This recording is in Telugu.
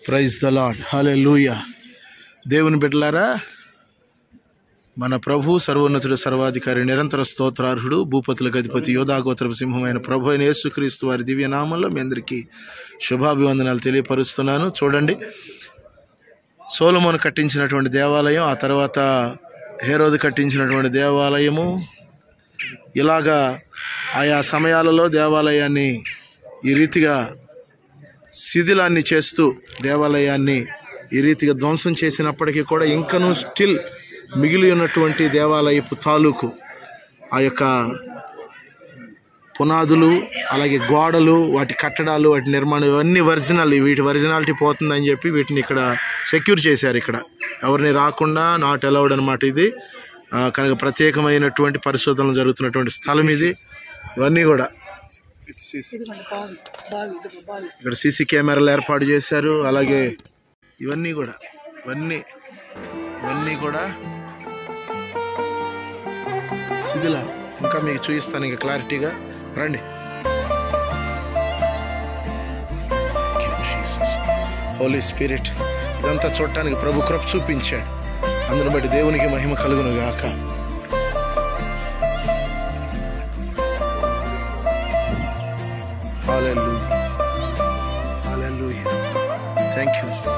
ప్రైజ్ ద లార్డ్, హల్లెలూయా. దేవుని బిడ్డలారా, మన ప్రభు సర్వోన్నతుడు సర్వాధికారి నిరంతర స్తోత్రార్హుడు భూపతులకు అధిపతి యోధాగోత్రపు సింహమైన ప్రభు అయిన యేసుక్రీస్తు వారి దివ్యనామంలో మీ అందరికీ శుభాభివందనాలు తెలియపరుస్తున్నాను. చూడండి, సొలొమోను కట్టించినటువంటి దేవాలయం, ఆ తర్వాత హేరోదు కట్టించినటువంటి దేవాలయము, ఇలాగా ఆయా సమయాలలో దేవాలయాన్ని ఈ రీతిగా శిథిలాన్ని చేస్తూ దేవాలయాన్ని ఈ రీతిగా ధ్వంసం చేసినప్పటికీ కూడా ఇంకనూ స్టిల్ మిగిలి ఉన్నటువంటి దేవాలయపు తాలూకు ఆ యొక్క పునాదులు, అలాగే గోడలు, వాటి కట్టడాలు, వాటి నిర్మాణం ఇవన్నీ ఒరిజినల్. వీటి ఒరిజినాలిటీ పోతుందని చెప్పి వీటిని ఇక్కడ సెక్యూర్ చేశారు. ఇక్కడ ఎవరిని రాకుండా నాట్ అలౌడ్ అనమాట ఇది. కనుక ప్రత్యేకమైనటువంటి పరిశోధనలు జరుగుతున్నటువంటి స్థలం ఇది. ఇవన్నీ కూడా ఇక్కడ సీసీ కెమెరాలు ఏర్పాటు చేశారు. అలాగే ఇవన్నీ కూడా శిథిలా. ఇంకా మీకు చూపిస్తాను ఇంకా క్లారిటీగా. రండి. హోలీ స్పిరిట్ ఇదంతా చూడటానికి ప్రభు కృప చూపించాడు. అందును బట్టి దేవునికి మహిమ కలుగును గాక. Hallelujah. Hallelujah. Thank you.